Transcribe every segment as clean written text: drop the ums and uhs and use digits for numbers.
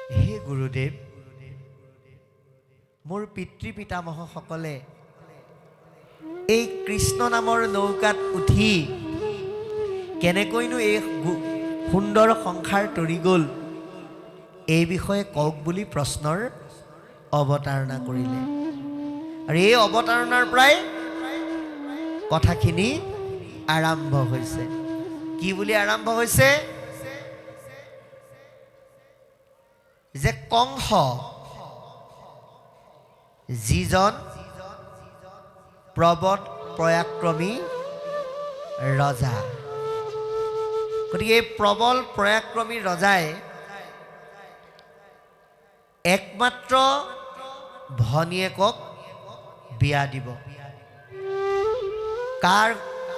হে গুৰুদেৱ, মোৰ পিতৃ পিতামহসকলে এই কৃষ্ণ নামৰ নৌকাত উঠি কেনেকৈনো এই সুন্দৰ সংসাৰ তৰি গ'ল, এই বিষয়ে কওক বুলি প্ৰশ্নৰ অৱতাৰণা কৰিলে। আৰু এই অৱতাৰণাৰ পৰাই কথাখিনি আৰম্ভ হৈছে। কি বুলি আৰম্ভ হৈছে? যে কংস যিজন প্ৰবল প্ৰয়াক্ৰমী ৰজা, গতিকে এই প্ৰবল প্ৰয়াক্ৰমী ৰজাই একমাত্ৰ ভনীয়েকক বিয়া দিব। কাৰ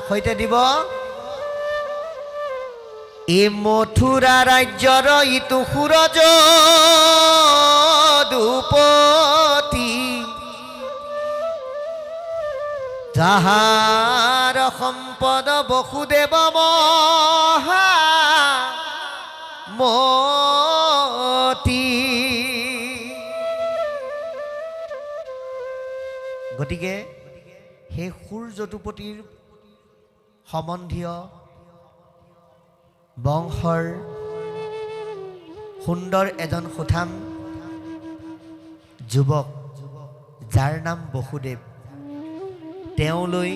সৈতে দিব? এই মথুৰা ৰাজ্যৰ ইটো সুৰজ দুপতি, যাহাৰ সম্পদ বসুদেৱ মহামতি। গতিকে সেই সুৰ যদুপতিৰ সম্বন্ধীয় বংশৰ সুন্দৰ এজন সুঠাম যুৱক, যাৰ নাম বসুদেৱ, তেওঁলৈ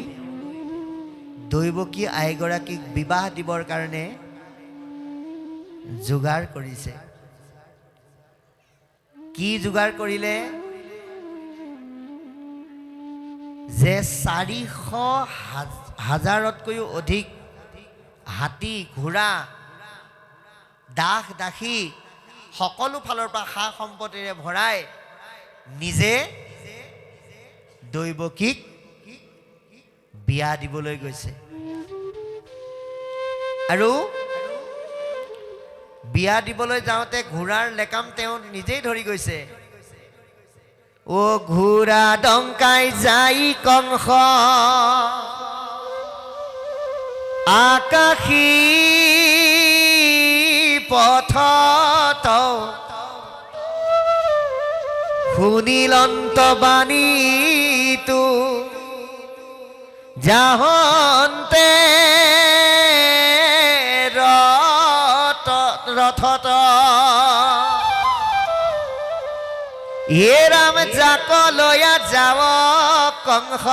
দৈৱকী আইগৰাকীক বিবাহ দিবৰ কাৰণে যোগাৰ কৰিছে। কি যোগাৰ কৰিলে? যে 400,000তকৈও অধিক হাতী, ঘোঁৰা, দাস দাসী সকলো ফালৰ পৰা সা সম্পত্তিৰে ভৰাই নিজে দৈৱকীক বিয়া দিবলৈ গৈছে। আৰু বিয়া দিবলৈ যাওঁতে ঘোঁৰাৰ লেকাম তেওঁ নিজেই ধৰি গৈছে। ও ঘোঁৰা ডংকাই যাই কংস আকাশী পথত, শুনিলন্ত বাণীটো যাহন্তে ৰথত। হে ৰাম যাক লয়া যাৱ কংস,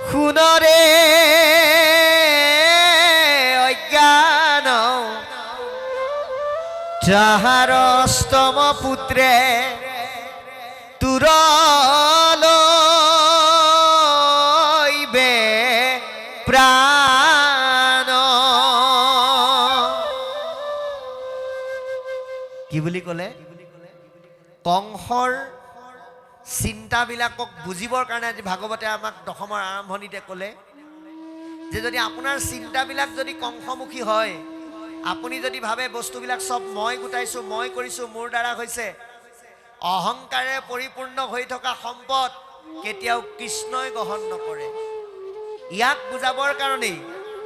শুনৰে অজ্ঞান, যাহাৰ অষ্টম পুত্ৰে তুৰলৈবে প্ৰাণ। কি বুলি ক'লে? কংসৰ চিন্তাবিলাকক বুজিবৰ কাৰণে আজি ভাগৱতে আমাক দশমৰ আৰম্ভণিতে ক'লে যে যদি আপোনাৰ চিন্তাবিলাক যদি কংসমুখী হয়, আপুনি যদি ভাবে বস্তুবিলাক চব মই গোটাইছোঁ, মই কৰিছোঁ, মোৰ দ্বাৰা হৈছে, অহংকাৰে পৰিপূৰ্ণ হৈ থকা সম্পদ কেতিয়াও কৃষ্ণই গ্ৰহণ নকৰে। ইয়াক বুজাবৰ কাৰণেই,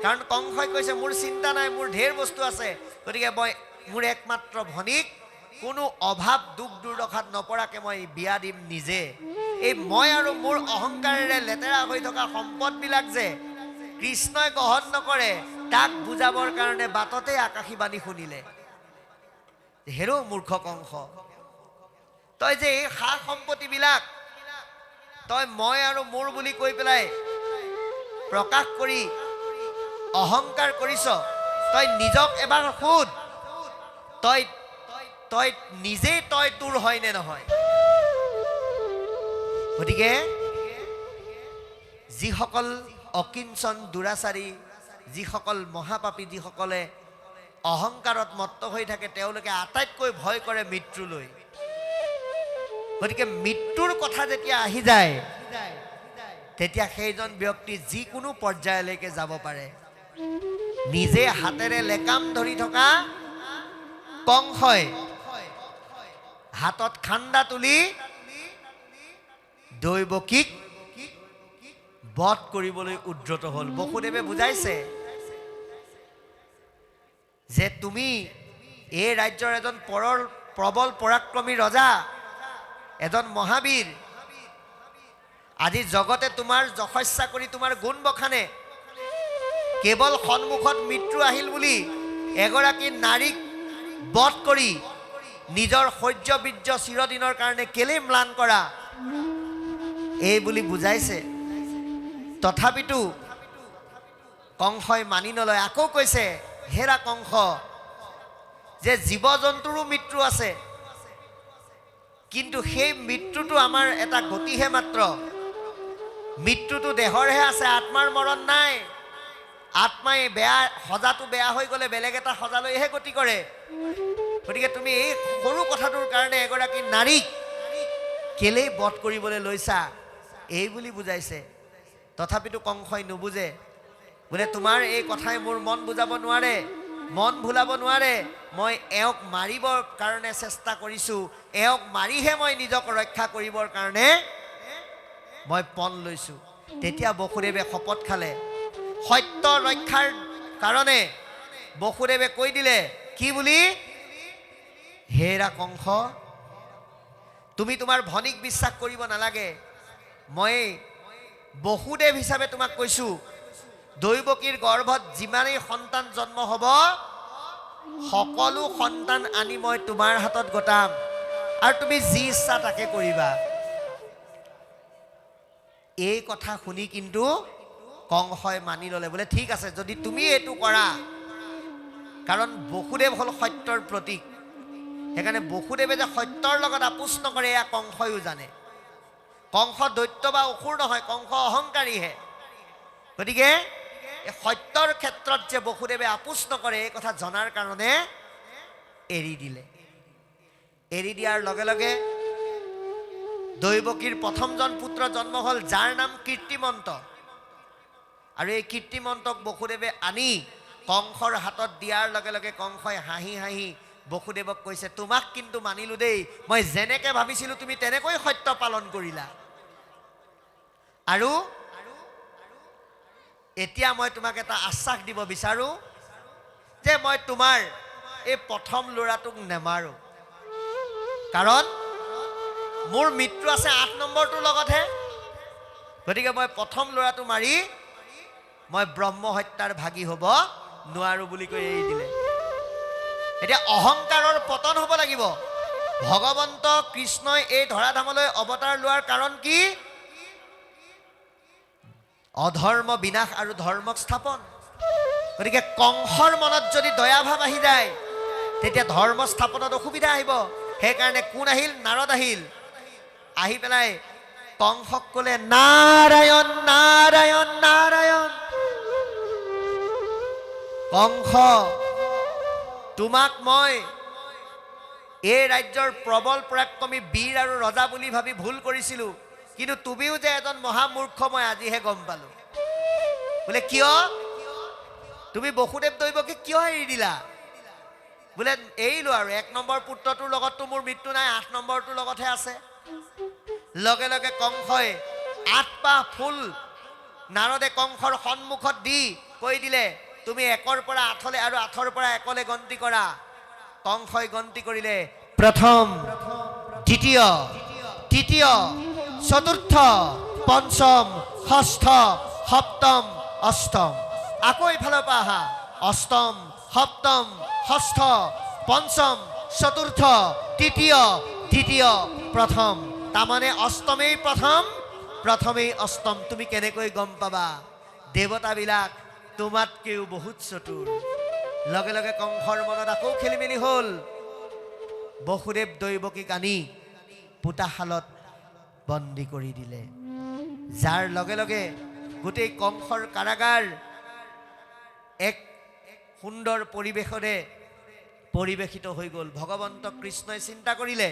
কাৰণ কংসই কৈছে মোৰ চিন্তা নাই, মোৰ ঢেৰ বস্তু আছে, গতিকে মই মোৰ একমাত্ৰ ভনীক কোনো অভাৱ দুখ দুৰ্দশাত নপৰাকৈ মই বিয়া দিম নিজে। এই মই আৰু মোৰ অহংকাৰেৰে লেতেৰা হৈ থকা সম্পদবিলাক যে কৃষ্ণই গ্ৰহণ নকৰে, তাক বুজাবৰ কাৰণে বাটতে আকাশী বাণী শুনিলে। হেৰো মূৰ্খ কংস, তই যে এই সা সম্পত্তিবিলাক তই মই আৰু মোৰ বুলি কৈ পেলাই প্ৰকাশ কৰি অহংকাৰ কৰিছ, তই নিজক এবাৰ সোধ, তই তই নিজেই তই তোৰ হয়নে নহয়? গতিকে যিসকল অকিঞ্চন দুৰাচাৰী, যিসকল মহাপাপী, যিসকলে অহংকাৰত মত্ত হৈ থাকে, তেওঁলোকে আটাইতকৈ ভয় কৰে মৃত্যুলৈ। গতিকে মৃত্যুৰ কথা যেতিয়া আহি যায়, তেতিয়া সেইজন ব্যক্তি যিকোনো পৰ্যায়লৈকে যাব পাৰে। নিজে হাতেৰে লেকাম ধৰি থকা কংসই হাতত খাণ্ডা তুলি দৈৱকীক বধ কৰিবলৈ উদ্যত হ'ল। বসুদেৱে বুজাইছে যে তুমি এই ৰাজ্যৰ এজন প্ৰবল পৰাক্ৰমী ৰজা, এজন মহাবীৰ। আজি জগতে তোমাৰ যশস্যা কৰি তোমাৰ গুণ বখানে। কেৱল সন্মুখত মৃত্যু আহিল বুলি এগৰাকী নাৰীক বধ কৰি নিজৰ শৌৰ্য বীৰ্য চিৰদিনৰ কাৰণে কেলে ম্লান কৰা, এই বুলি বুজাইছে। তথাপিতো কংসই মানি নলয়। আকৌ কৈছে, হেৰা কংস, যে জীৱ জন্তুৰো মৃত্যু আছে, কিন্তু সেই মৃত্যুটো আমাৰ এটা গতিহে মাত্ৰ। মৃত্যুটো দেহৰহে আছে, আত্মাৰ মৰণ নাই। আত্মাই বেয়া সজাটো বেয়া হৈ গ'লে বেলেগ এটা সজালৈহে গতি কৰে। গতিকে তুমি এই সৰু কথাটোৰ কাৰণে এগৰাকী নাৰীক কেলেই বধ কৰিবলৈ লৈছা, এই বুলি বুজাইছে। তথাপিতো কংসই নুবুজে। বোলে তোমাৰ এই কথাই মোৰ মন বুজাব নোৱাৰে, মন ভুলাব নোৱাৰে। মই এওঁক মাৰিবৰ কাৰণে চেষ্টা কৰিছোঁ, এওঁক মাৰিহে মই নিজক ৰক্ষা কৰিবৰ কাৰণে মই পণ লৈছোঁ। তেতিয়া বসুদেৱে শপত খালে। সত্য ৰক্ষাৰ কাৰণে বসুদেৱে কৈ দিলে কি বুলি, হেৰা কংস, তুমি তোমাৰ ভনীক বিশ্বাস কৰিব নালাগে। মই বসুদেৱ হিচাপে তোমাক কৈছোঁ, দৈৱকীৰ গৰ্ভত যিমানেই সন্তান জন্ম হ'ব, সকলো সন্তান আনি মই তোমাৰ হাতত গতাম, আৰু তুমি যি ইচ্ছা তাকে কৰিবা। এই কথা শুনি কিন্তু কংসই মানি ল'লে। বোলে ঠিক আছে, যদি তুমি এইটো কৰা, কাৰণ বসুদেৱ হ'ল সত্যৰ প্ৰতীক। সেইকাৰণে বসুদেৱে যে সত্যৰ লগত আপোচ নকৰে এয়া কংসইও জানে। কংস দৈত্য বা অসুৰ নহয়, কংস অহংকাৰীহে। গতিকে এই সত্যৰ ক্ষেত্ৰত যে বসুদেৱে আপোচ নকৰে এই কথা জনাৰ কাৰণে এৰি দিলে। এৰি দিয়াৰ লগে লগে দৈৱকীৰ প্ৰথমজন পুত্ৰ জন্ম হ'ল, যাৰ নাম কীৰ্তিমন্ত। আৰু এই কীৰ্তিমন্তক বসুদেৱে আনি কংসৰ হাতত দিয়াৰ লগে লগে কংসই হাঁহি হাঁহি বসুদেৱক কৈছে, তোমাক কিন্তু মানিলোঁ দেই, মই যেনেকৈ ভাবিছিলোঁ তুমি তেনেকৈ সত্য পালন কৰিলা। আৰু এতিয়া মই তোমাক এটা আশ্বাস দিব বিচাৰোঁ যে মই তোমাৰ এই প্ৰথম ল'ৰাটোক নেমাৰোঁ, কাৰণ মোৰ মৃত্যু আছে 8 নম্বৰটোৰ লগতহে। গতিকে মই প্ৰথম ল'ৰাটো মাৰি মই ব্ৰহ্ম হত্যাৰ ভাগী হ'ব নোৱাৰোঁ বুলি কৈ এৰি দিলে। এতিয়া অহংকাৰৰ পতন হ'ব লাগিব। ভগৱন্ত কৃষ্ণই এই ধৰাধামলৈ অৱতাৰ লোৱাৰ কাৰণ কি? অধৰ্ম বিনাশ আৰু ধৰ্মক স্থাপন। গতিকে কংসৰ মনত যদি দয়াভাৱ আহি যায়, তেতিয়া ধৰ্ম স্থাপনত অসুবিধা আহিব। সেইকাৰণে কোন আহিল? নাৰদ আহিল। আহি পেলাই কংসক ক'লে, নাৰায়ণ নাৰায়ণ নাৰায়ণ। কংস, তোমাক মই এই ৰাজ্যৰ প্ৰবল পৰাক্ৰমী বীৰ আৰু ৰজা বুলি ভাবি ভুল কৰিছিলোঁ, কিন্তু তুমিও যে এজন মহামূৰ্খ মই আজিহে গম পালোঁ। বোলে কিয়? তুমি বসুদেৱ দৈৱকীক কিয় এৰি দিলা? বোলে এৰিলোঁ, আৰু 1 নম্বৰ পুত্ৰটোৰ লগততো মোৰ মৃত্যু নাই, 8 নম্বৰটোৰ লগতহে আছে। লগে লগে কংসই 8 পাহ ফুল নাৰদে কংসৰ সন্মুখত দি কৈ দিলে, তুমি 1ৰ পৰা 8লৈ আৰু 8ৰ পৰা 1লৈ গন্তি কৰা। কংসই গন্তি কৰিলে, প্ৰথম, দ্বিতীয়, তৃতীয়, চতুৰ্থ, পঞ্চম, ষষ্ঠ, সপ্তম, অষ্টম। আকৌ এইফালৰ পৰা আহা, অষ্টম, সপ্তম, ষষ্ঠ, পঞ্চম, চতুৰ্থ, তৃতীয়, দ্বিতীয়, প্ৰথম। তাৰমানে অষ্টমেই প্ৰথম, প্ৰথমেই অষ্টম। তুমি কেনেকৈ গম পাবা? দেৱতাবিলাক তোমাতকৈও বহুত চতুৰ। লগে লগে কংসৰ মনত আকৌ খেলি মেলি হ'ল। বসুদেৱ দৈৱকীক আনি পোতাশালত বন্দী কৰি দিলে, যাৰ লগে লগে গোটেই কংসৰ কাৰাগাৰ এক সুন্দৰ পৰিৱেশৰে পৰিৱেশিত হৈ গ'ল। ভগৱন্ত কৃষ্ণই চিন্তা কৰিলে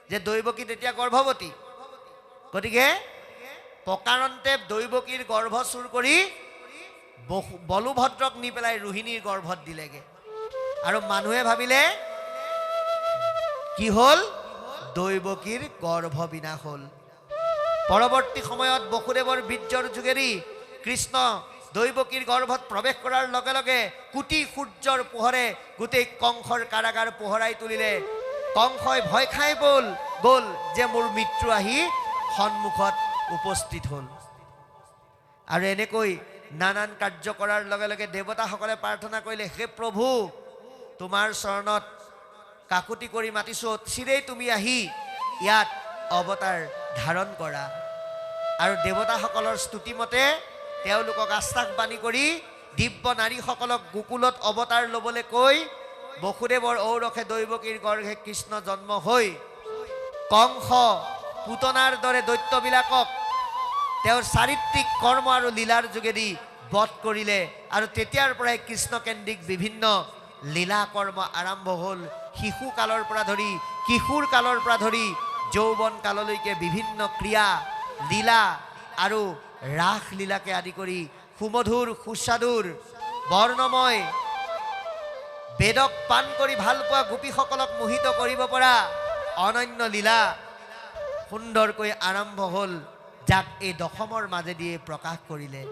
যে দৈৱকী তেতিয়া গৰ্ভৱতী, গতিকে প্ৰকাৰন্তে দৈৱকীৰ গৰ্ভ চুৰ কৰি বলুভদ্ৰক নি পেলাই ৰোহিণীৰ গৰ্ভত দিলেগে। আৰু মানুহে ভাবিলে কি হ'ল? দৈৱকীৰ গৰ্ভ বিনাশ হ'ল। পৰৱৰ্তী সময়ত বসুদেৱৰ বীৰ্যৰ যোগেদি কৃষ্ণ দৈৱকীৰ গৰ্ভত প্ৰৱেশ কৰাৰ লগে লগে কোটি সূৰ্যৰ পোহৰে গোটেই কংসৰ কাৰাগাৰ পোহৰাই তুলিলে। কংসই ভয় খাই গ'ল যে মোৰ মৃত্যু আহি সন্মুখত উপস্থিত হ'ল। আৰু এনেকৈ নানান কাৰ্য কৰাৰ লগে লগে দেৱতাসকলে প্ৰাৰ্থনা কৰিলে, হে প্ৰভু, তোমাৰ চৰণত কাকুতি কৰি মাতিছোঁ, চিৰেই তুমি আহি ইয়াত অৱতাৰ ধাৰণ কৰা। আৰু দেৱতাসকলৰ স্তুতিমতে তেওঁলোকক আশ্বাস বাণী কৰি দিব্য নাৰীসকলক গোকুলত অৱতাৰ ল'বলৈ কৈ বসুদেৱৰ ঔৰসে দৈৱকীৰ গৰ্ভে কৃষ্ণ জন্ম হৈ কংস পুতনাৰ দৰে দৈত্যবিলাকক তেওঁৰ চাৰিত্ৰিক কৰ্ম আৰু লীলাৰ যোগেদি বধ কৰিলে। আৰু তেতিয়াৰ পৰাই কৃষ্ণকেন্দ্ৰিক বিভিন্ন লীলা কৰ্ম আৰম্ভ হ'ল। শিশু কালৰ পৰা ধৰি কিশোৰ কালৰ পৰা ধৰি যৌৱন কাললৈকে বিভিন্ন ক্ৰিয়া লীলা আৰু ৰাস লীলাকে আদি কৰি সুমধুৰ সুস্বাদুৰ বৰ্ণময় বেদক পান কৰি ভাল পোৱা গোপীসকলক মোহিত কৰিব পৰা অনন্য লীলা সুন্দৰকৈ আৰম্ভ হ'ল, যাক এই দশমৰ মাজেদিয়ে প্ৰকাশ কৰিলে।